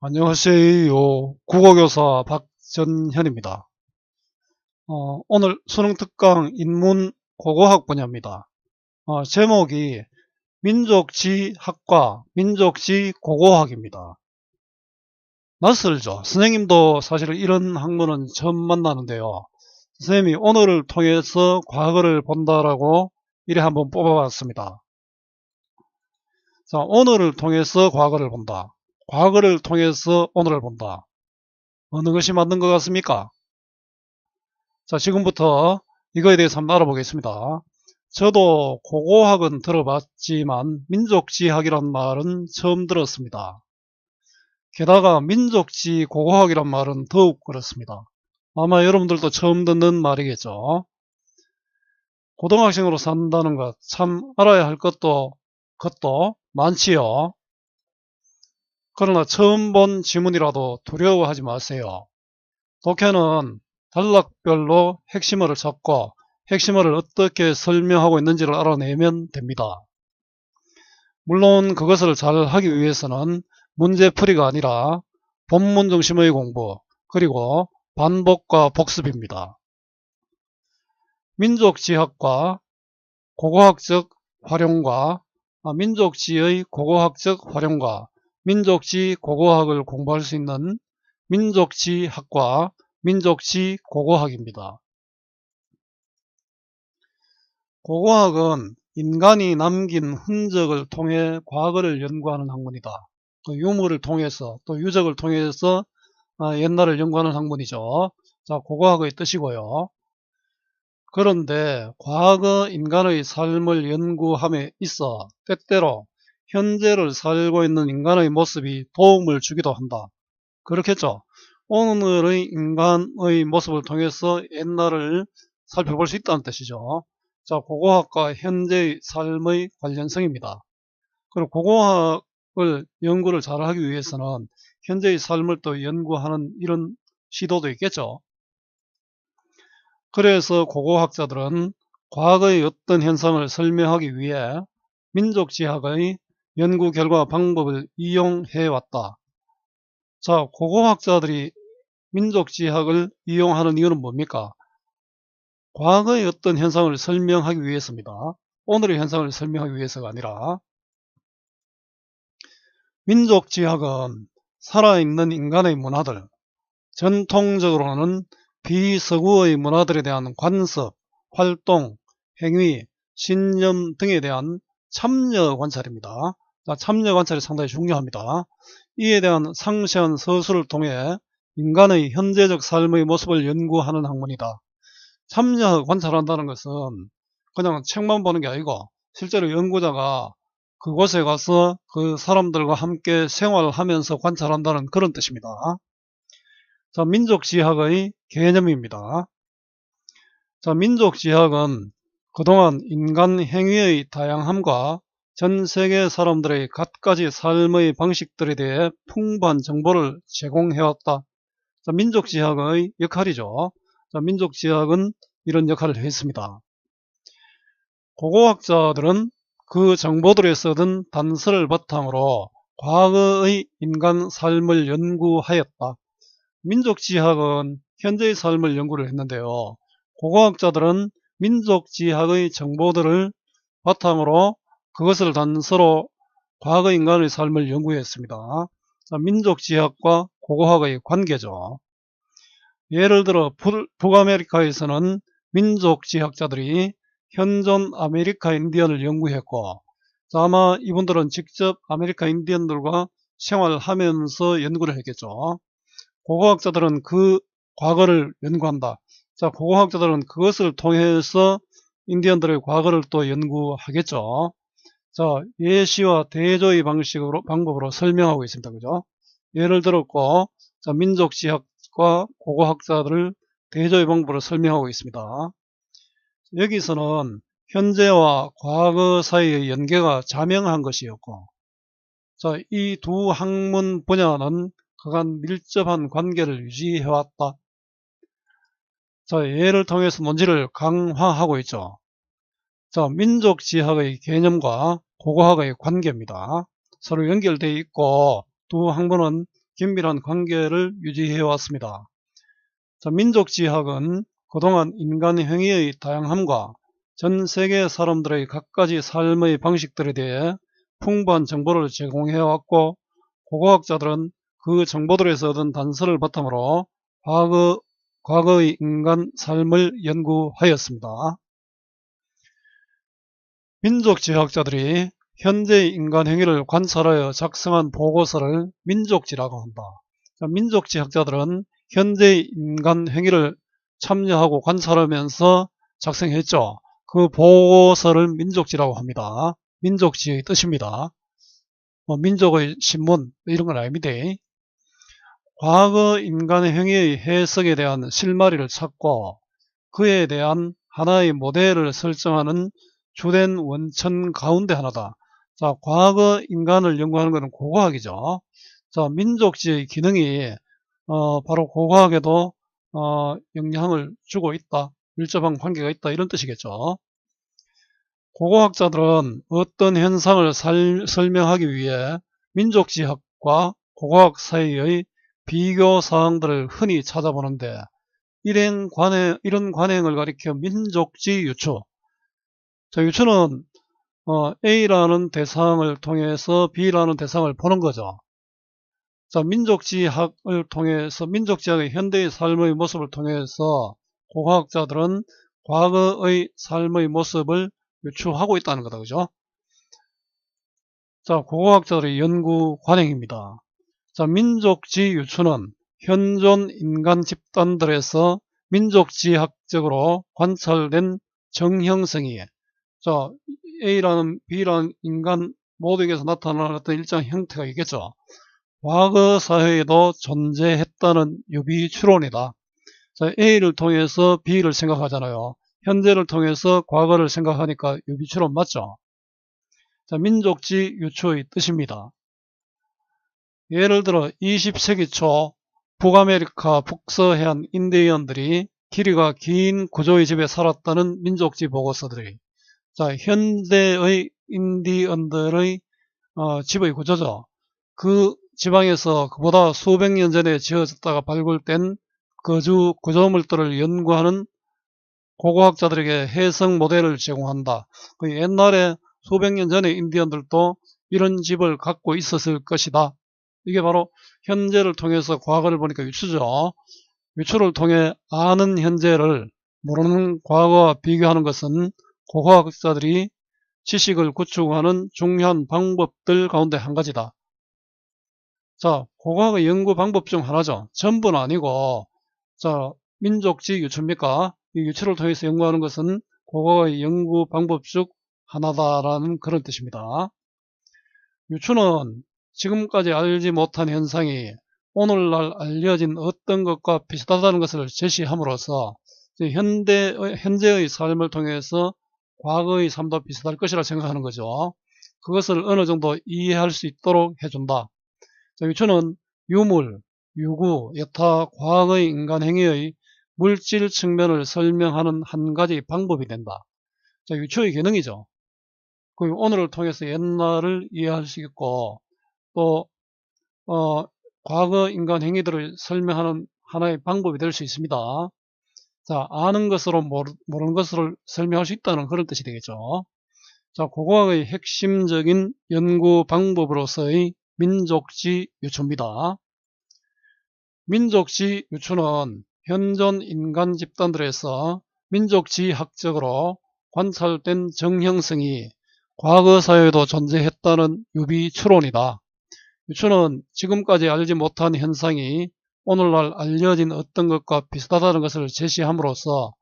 안녕하세요. 국어교사 박전현입니다. 오늘 수능특강 인문 고고학 분야입니다. 제목이 민족지학과 민족지고고학입니다. 낯설죠? 선생님도 사실 이런 학문은 처음 만나는데요. 선생님이 오늘을 통해서 과거를 본다라고 이래 한번 뽑아봤습니다. 자, 오늘을 통해서 과거를 본다. 과거를 통해서 오늘을 본다. 어느 것이 맞는 것 같습니까? 자, 지금부터 이거에 대해서 한번 알아보겠습니다. 저도 고고학은 들어봤지만 민족지학이란 말은 처음 들었습니다. 게다가 민족지 고고학이란 말은 더욱 그렇습니다. 아마 여러분들도 처음 듣는 말이겠죠. 고등학생으로 산다는 것 참 알아야 할 것도 많지요. 그러나 처음 본 지문이라도 두려워하지 마세요. 독해는 단락별로 핵심어를 찾고 핵심어를 어떻게 설명하고 있는지를 알아내면 됩니다. 물론 그것을 잘 하기 위해서는 문제풀이가 아니라 본문 중심의 공부 그리고 반복과 복습입니다. 민족지학과 고고학적 활용과 민족지의 고고학적 활용과 민족지 고고학을 공부할 수 있는 민족지학과 민족지 고고학입니다. 고고학은 인간이 남긴 흔적을 통해 과거를 연구하는 학문이다. 또 유물을 통해서 또 유적을 통해서 옛날을 연구하는 학문이죠. 자, 고고학의 뜻이고요. 그런데 과거 인간의 삶을 연구함에 있어 때때로 현재를 살고 있는 인간의 모습이 도움을 주기도 한다. 그렇겠죠. 오늘의 인간의 모습을 통해서 옛날을 살펴볼 수 있다는 뜻이죠. 자, 고고학과 현재의 삶의 관련성입니다. 그리고 고고학을 연구를 잘 하기 위해서는 현재의 삶을 또 연구하는 이런 시도도 있겠죠. 그래서 고고학자들은 과거의 어떤 현상을 설명하기 위해 민족지학의 연구 결과 방법을 이용해 왔다. 자, 고고학자들이 민족지학을 이용하는 이유는 뭡니까? 과거의 어떤 현상을 설명하기 위해서입니다. 오늘의 현상을 설명하기 위해서가 아니라 민족지학은 살아있는 인간의 문화들, 전통적으로는 비서구의 문화들에 대한 관습, 활동, 행위, 신념 등에 대한 참여 관찰입니다. 참여 관찰이 상당히 중요합니다. 이에 대한 상세한 서술을 통해 인간의 현재적 삶의 모습을 연구하는 학문이다. 참여 관찰한다는 것은 그냥 책만 보는 게 아니고 실제로 연구자가 그곳에 가서 그 사람들과 함께 생활하면서 관찰한다는 그런 뜻입니다. 자, 민족지학의 개념입니다. 자, 민족지학은 그동안 인간 행위의 다양함과 전 세계 사람들의 갖가지 삶의 방식들에 대해 풍부한 정보를 제공해왔다. 자, 민족지학의 역할이죠. 자, 민족지학은 이런 역할을 했습니다. 고고학자들은 그 정보들에 써든 단서를 바탕으로 과거의 인간 삶을 연구하였다. 민족지학은 현재의 삶을 연구를 했는데요. 고고학자들은 민족지학의 정보들을 바탕으로 그것을 단서로 과거 인간의 삶을 연구했습니다. 자, 민족지학과 고고학의 관계죠. 예를 들어 북아메리카에서는 민족지학자들이 현존 아메리카 인디언을 연구했고, 아마 이분들은 직접 아메리카 인디언들과 생활하면서 연구를 했겠죠. 고고학자들은 그 과거를 연구한다. 자, 고고학자들은 그것을 통해서 인디언들의 과거를 또 연구하겠죠. 자, 예시와 대조의 방법으로 설명하고 있습니다. 그죠? 예를 들었고, 자, 민족지학과 고고학자들을 대조의 방법으로 설명하고 있습니다. 여기서는 현재와 과거 사이의 연계가 자명한 것이었고, 자, 이 두 학문 분야는 그간 밀접한 관계를 유지해왔다. 자, 예를 통해서 논지를 강화하고 있죠. 자, 민족지학의 개념과 고고학의 관계입니다. 서로 연결되어 있고 두 학문은 긴밀한 관계를 유지해 왔습니다. 자, 민족지학은 그동안 인간 행위의 다양함과 전 세계 사람들의 갖가지 삶의 방식들에 대해 풍부한 정보를 제공해 왔고, 고고학자들은 그 정보들에서 얻은 단서를 바탕으로 과거의 인간 삶을 연구하였습니다. 민족지학자들이 현재의 인간 행위를 관찰하여 작성한 보고서를 민족지라고 한다. 민족지학자들은 현재의 인간 행위를 참여하고 관찰하면서 작성했죠. 그 보고서를 민족지라고 합니다. 민족지의 뜻입니다. 민족의 신문 이런 건 아닙니다. 과거 인간의 행위의 해석에 대한 실마리를 찾고 그에 대한 하나의 모델을 설정하는 주된 원천 가운데 하나다. 자, 과거 인간을 연구하는 것은 고고학이죠. 자, 민족지의 기능이 바로 고고학에도 영향을 주고 있다. 밀접한 관계가 있다. 이런 뜻이겠죠. 고고학자들은 어떤 현상을 설명하기 위해 민족지학과 고고학 사이의 비교 사항들을 흔히 찾아보는데, 이런 관행을 가리켜 민족지 유추. 자, 유추는 A라는 대상을 통해서 B라는 대상을 보는 거죠. 자, 민족지학을 통해서, 민족지학의 현대의 삶의 모습을 통해서 고고학자들은 과거의 삶의 모습을 유추하고 있다는 거다. 그죠? 자, 고고학자들의 연구 관행입니다. 자, 민족지 유추는 현존 인간 집단들에서 민족지학적으로 관찰된 정형성이, 자, A라는 B라는 인간 모두에게서 나타나는 어떤 일정 형태가 있겠죠. 과거 사회에도 존재했다는 유비 추론이다. 자, A를 통해서 B를 생각하잖아요. 현재를 통해서 과거를 생각하니까 유비 추론 맞죠? 자, 민족지 유추의 뜻입니다. 예를 들어 20세기 초 북아메리카 북서해안 인디언들이 길이가 긴 구조의 집에 살았다는 민족지 보고서들이, 자, 현대의 인디언들의 집의 구조죠. 그 지방에서 그보다 수백 년 전에 지어졌다가 발굴된 거주 구조물들을 연구하는 고고학자들에게 해석 모델을 제공한다. 그 옛날에 수백 년 전에 인디언들도 이런 집을 갖고 있었을 것이다. 이게 바로 현재를 통해서 과거를 보니까 유추죠. 유추를 통해 아는 현재를 모르는 과거와 비교하는 것은 고고학자들이 지식을 구축하는 중요한 방법들 가운데 한 가지다. 자, 고고학의 연구 방법 중 하나죠. 전부는 아니고, 자, 민족지 유추입니까? 이 유추를 통해서 연구하는 것은 고고학의 연구 방법 중 하나다라는 그런 뜻입니다. 유추는 지금까지 알지 못한 현상이 오늘날 알려진 어떤 것과 비슷하다는 것을 제시함으로써 현재의 삶을 통해서 과거의 삶도 비슷할 것이라 생각하는 거죠. 그것을 어느 정도 이해할 수 있도록 해준다. 유추는 유물, 유구, 여타 과거의 인간 행위의 물질 측면을 설명하는 한 가지 방법이 된다. 유추의 기능이죠. 오늘을 통해서 옛날을 이해할 수 있고, 또 과거 인간 행위들을 설명하는 하나의 방법이 될 수 있습니다. 자, 아는 것으로 모르는 것을 설명할 수 있다는 그런 뜻이 되겠죠. 자, 고고학의 핵심적인 연구 방법으로서의 민족지 유추입니다. 민족지 유추는 현존 인간 집단들에서 민족지학적으로 관찰된 정형성이 과거 사회에도 존재했다는 유비 추론이다. 유추는 지금까지 알지 못한 현상이 오늘날 알려진 어떤 것과 비슷하다는 것을 제시함으로써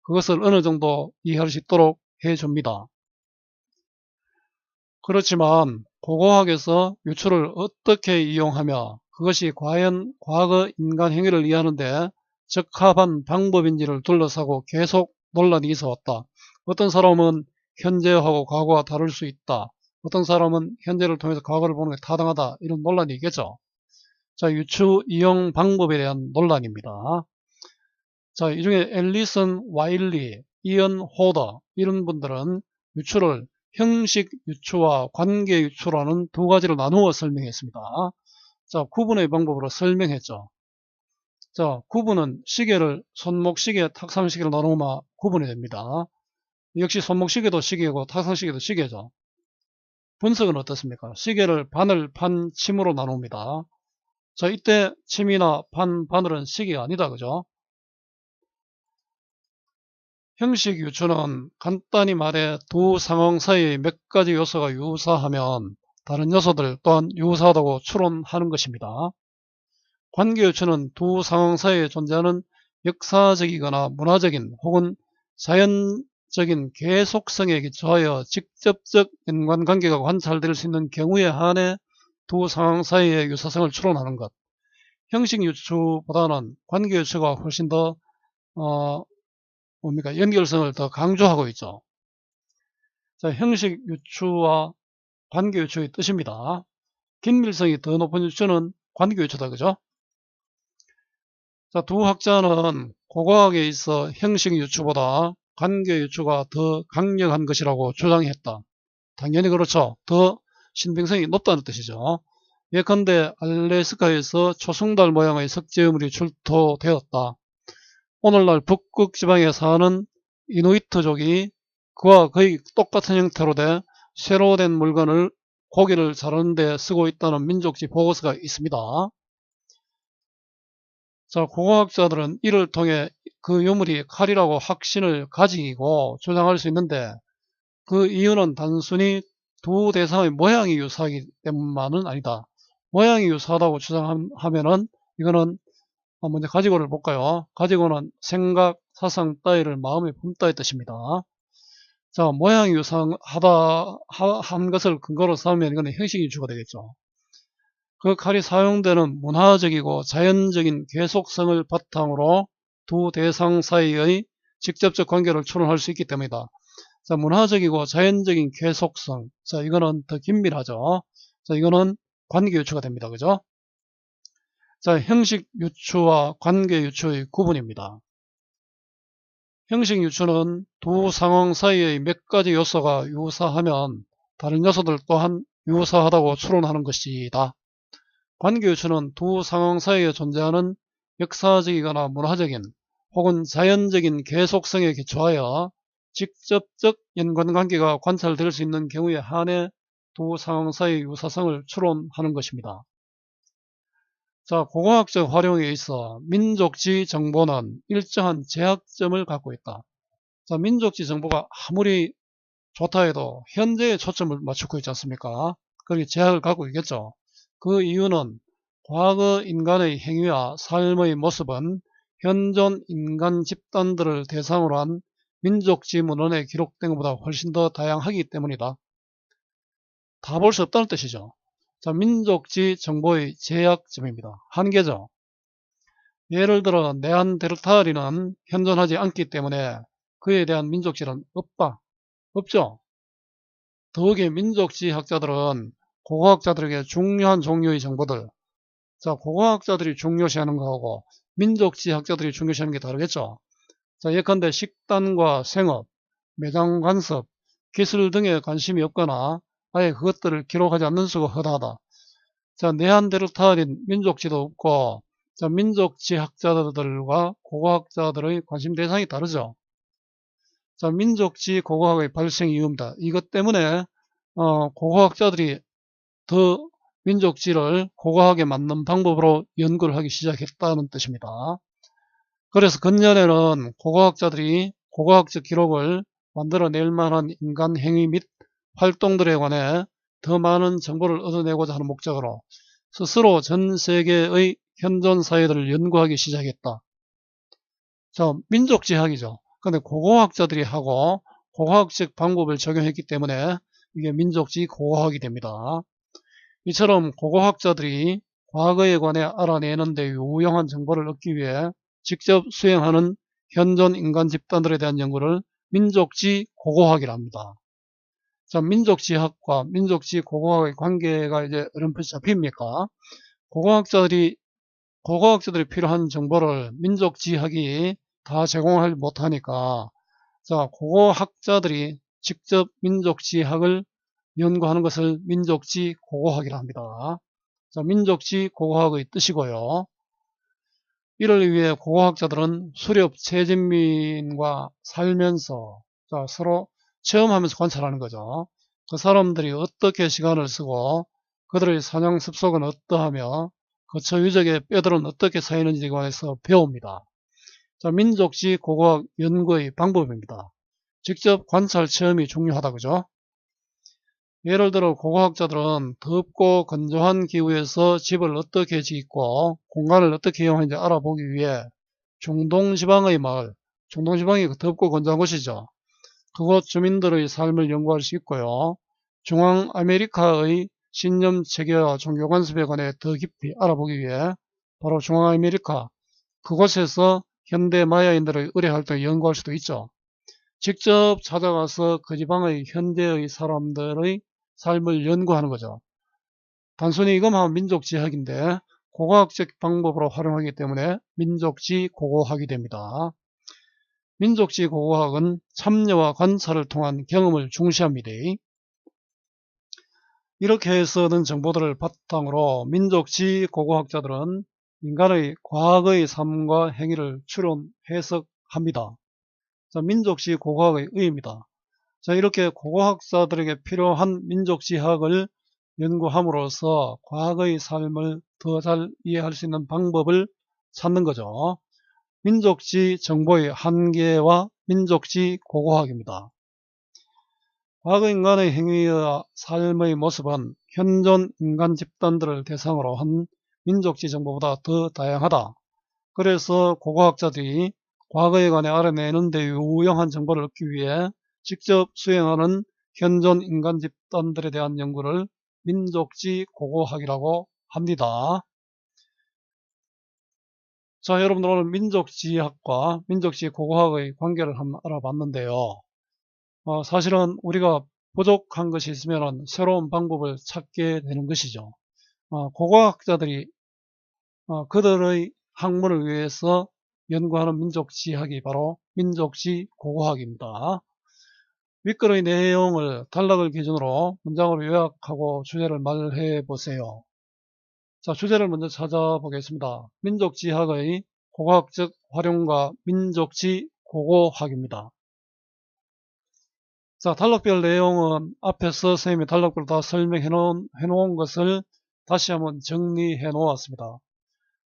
그것을 어느 정도 이해할 수 있도록 해줍니다. 그렇지만 고고학에서 유추를 어떻게 이용하며 그것이 과연 과거 인간 행위를 이해하는데 적합한 방법인지를 둘러싸고 계속 논란이 있어 왔다. 어떤 사람은 현재하고 과거가 다를 수 있다. 어떤 사람은 현재를 통해서 과거를 보는 게 타당하다. 이런 논란이 있겠죠. 자, 유추 이용 방법에 대한 논란입니다. 자, 이 중에 앨리슨 와일리, 이언 호더 이런 분들은 유추를 형식 유추와 관계 유추라는 두 가지로 나누어 설명했습니다. 자, 구분의 방법으로 설명했죠. 자, 구분은 시계를 손목시계, 탁상시계로 나누면 구분이 됩니다. 역시 손목시계도 시계고 탁상시계도 시계죠. 분석은 어떻습니까? 시계를 바늘, 판, 침으로 나눕니다. 자, 이때 침이나 판, 바늘은 시계가 아니다. 그죠? 형식 유추는 간단히 말해 두 상황 사이의 몇 가지 요소가 유사하면 다른 요소들 또한 유사하다고 추론하는 것입니다. 관계 유추는 두 상황 사이에 존재하는 역사적이거나 문화적인 혹은 자연적인 계속성에 기초하여 직접적 연관관계가 관찰될 수 있는 경우에 한해 두 상황 사이의 유사성을 추론하는 것. 형식 유추보다는 관계 유추가 훨씬 더 연결성을 더 강조하고 있죠. 자, 형식 유추와 관계 유추의 뜻입니다. 긴밀성이 더 높은 유추는 관계 유추다. 그죠? 자, 두 학자는 고고학에 있어 형식 유추보다 관계 유추가 더 강력한 것이라고 주장했다. 당연히 그렇죠. 더 신빙성이 높다는 뜻이죠. 예컨대 알래스카에서 초승달 모양의 석재유물이 출토되었다. 오늘날 북극 지방에 사는 이누이트족이 그와 거의 똑같은 형태로 돼 쇠로 된 물건을 고기를 자르는 데 쓰고 있다는 민족지 보고서가 있습니다. 자, 고고학자들은 이를 통해 그 유물이 칼이라고 확신을 가지고 주장할 수 있는데 그 이유는 단순히 두 대상의 모양이 유사하기 때문만은 아니다. 모양이 유사하다고 주장하면은 이거는 먼저 가지고를 볼까요? 가지고는 생각, 사상 따위를 마음에 품다의 뜻입니다. 자, 모양이 유사하다 한 것을 근거로 삼으면 이거는 형식 유추가 되겠죠. 그 칼이 사용되는 문화적이고 자연적인 계속성을 바탕으로 두 대상 사이의 직접적 관계를 추론할 수 있기 때문이다. 자, 문화적이고 자연적인 계속성. 자, 이거는 더 긴밀하죠. 자, 이거는 관계 유추가 됩니다. 그죠? 자, 형식 유추와 관계 유추의 구분입니다. 형식 유추는 두 상황 사이의 몇 가지 요소가 유사하면 다른 요소들 또한 유사하다고 추론하는 것이다. 관계 유추는 두 상황 사이에 존재하는 역사적이거나 문화적인 혹은 자연적인 계속성에 기초하여 직접적 연관관계가 관찰될 수 있는 경우에 한해 두 상황 사이의 유사성을 추론하는 것입니다. 자, 고고학적 활용에 있어 민족지 정보는 일정한 제약점을 갖고 있다. 자, 민족지 정보가 아무리 좋다 해도 현재에 초점을 맞추고 있지 않습니까? 그게 제약을 갖고 있겠죠. 그 이유는 과거 인간의 행위와 삶의 모습은 현존 인간 집단들을 대상으로 한 민족지 문헌에 기록된 것보다 훨씬 더 다양하기 때문이다. 다 볼 수 없다는 뜻이죠. 자, 민족지 정보의 제약점입니다. 한계죠. 예를 들어 네안데르탈인은 현존하지 않기 때문에 그에 대한 민족지는 없다. 없죠. 더욱이 민족지 학자들은 고고학자들에게 중요한 종류의 정보들, 자, 고고학자들이 중요시하는 거하고 민족지 학자들이 중요시하는 게 다르겠죠. 자, 예컨대 식단과 생업, 매장 간섭, 기술 등에 관심이 없거나 아예 그것들을 기록하지 않는 수가 허다하다. 자, 네안데르탈인 민족지도 없고, 자, 민족지 학자들과 고고학자들의 관심 대상이 다르죠. 자, 민족지 고고학의 발생 이유입니다. 이것 때문에 고고학자들이 더 민족지를 고고학에 맞는 방법으로 연구를 하기 시작했다는 뜻입니다. 그래서 근년에는 고고학자들이 고고학적 기록을 만들어낼 만한 인간 행위 및 활동들에 관해 더 많은 정보를 얻어내고자 하는 목적으로 스스로 전 세계의 현존 사회들을 연구하기 시작했다. 자, 민족지학이죠. 근데 고고학자들이 하고 고고학적 방법을 적용했기 때문에 이게 민족지 고고학이 됩니다. 이처럼 고고학자들이 과거에 관해 알아내는 데 유용한 정보를 얻기 위해 직접 수행하는 현존 인간 집단들에 대한 연구를 민족지 고고학이라 합니다. 자, 민족지학과 민족지 고고학의 관계가 이제 어렴풋이 잡힙니까? 고고학자들이 필요한 정보를 민족지학이 다 제공하지 못하니까, 자, 고고학자들이 직접 민족지학을 연구하는 것을 민족지 고고학이라 합니다. 자, 민족지 고고학의 뜻이고요. 이를 위해 고고학자들은 수렵 최진민과 살면서 서로 체험하면서 관찰하는 거죠. 그 사람들이 어떻게 시간을 쓰고 그들의 사냥 습속은 어떠하며 거처 유적의 뼈들은 어떻게 쌓이는지에 관해서 배웁니다. 자, 민족지 고고학 연구의 방법입니다. 직접 관찰 체험이 중요하다, 그죠? 예를 들어 고고학자들은 덥고 건조한 기후에서 집을 어떻게 짓고 공간을 어떻게 이용하는지 알아보기 위해 중동지방의 마을, 중동지방이 덥고 건조한 곳이죠. 그곳 주민들의 삶을 연구할 수 있고요. 중앙아메리카의 신념 체계와 종교 관습에 관해 더 깊이 알아보기 위해 바로 중앙아메리카, 그곳에서 현대 마야인들의 의뢰 활동을 연구할 수도 있죠. 직접 찾아가서 그 지방의 현대의 사람들의 삶을 연구하는 거죠. 단순히 이것만 하면 민족지학인데 고고학적 방법으로 활용하기 때문에 민족지 고고학이 됩니다. 민족지 고고학은 참여와 관찰을 통한 경험을 중시합니다. 이렇게 해서 얻은 정보들을 바탕으로 민족지 고고학자들은 인간의 과거의 삶과 행위를 추론, 해석합니다. 자, 민족지 고고학의 의의입니다. 자, 이렇게 고고학자들에게 필요한 민족지학을 연구함으로써 과거의 삶을 더 잘 이해할 수 있는 방법을 찾는 거죠. 민족지 정보의 한계와 민족지 고고학입니다. 과거 인간의 행위와 삶의 모습은 현존 인간 집단들을 대상으로 한 민족지 정보보다 더 다양하다. 그래서 고고학자들이 과거에 관해 알아내는 데 유용한 정보를 얻기 위해 직접 수행하는 현존 인간 집단들에 대한 연구를 민족지 고고학이라고 합니다. 자, 여러분들 오늘 민족지학과 민족지 고고학의 관계를 한번 알아봤는데요. 사실은 우리가 부족한 것이 있으면 새로운 방법을 찾게 되는 것이죠. 고고학자들이 그들의 학문을 위해서 연구하는 민족지학이 바로 민족지 고고학입니다. 윗글의 내용을 단락을 기준으로 문장으로 요약하고 주제를 말해 보세요. 자, 주제를 먼저 찾아보겠습니다. 민족지학의 고고학적 활용과 민족지 고고학입니다. 자, 단락별 내용은 앞에서 선생님이 단락별 다 설명해 놓은 것을 다시 한번 정리해 놓았습니다.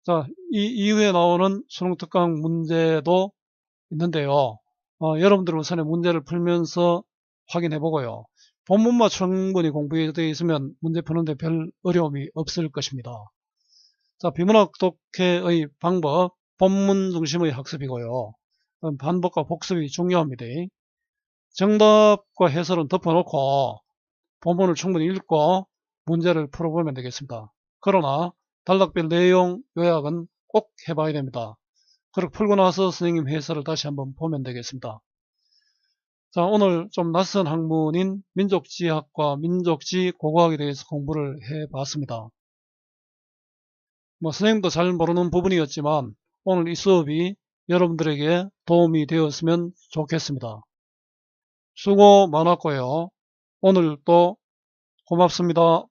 자, 이 이후에 나오는 수능 특강 문제도 있는데요. 여러분들 우선에 문제를 풀면서 확인해 보고요. 본문만 충분히 공부되어 있으면 문제 푸는데 별 어려움이 없을 것입니다. 자, 비문학 독해의 방법, 본문 중심의 학습이고요. 반복과 복습이 중요합니다. 정답과 해설은 덮어놓고 본문을 충분히 읽고 문제를 풀어보면 되겠습니다. 그러나 단락별 내용 요약은 꼭 해봐야 됩니다. 그렇게 풀고 나서 선생님 해설을 다시 한번 보면 되겠습니다. 자, 오늘 좀 낯선 학문인 민족지학과 민족지 고고학에 대해서 공부를 해봤습니다. 선생님도 잘 모르는 부분이었지만 오늘 이 수업이 여러분들에게 도움이 되었으면 좋겠습니다. 수고 많았고요. 오늘도 고맙습니다.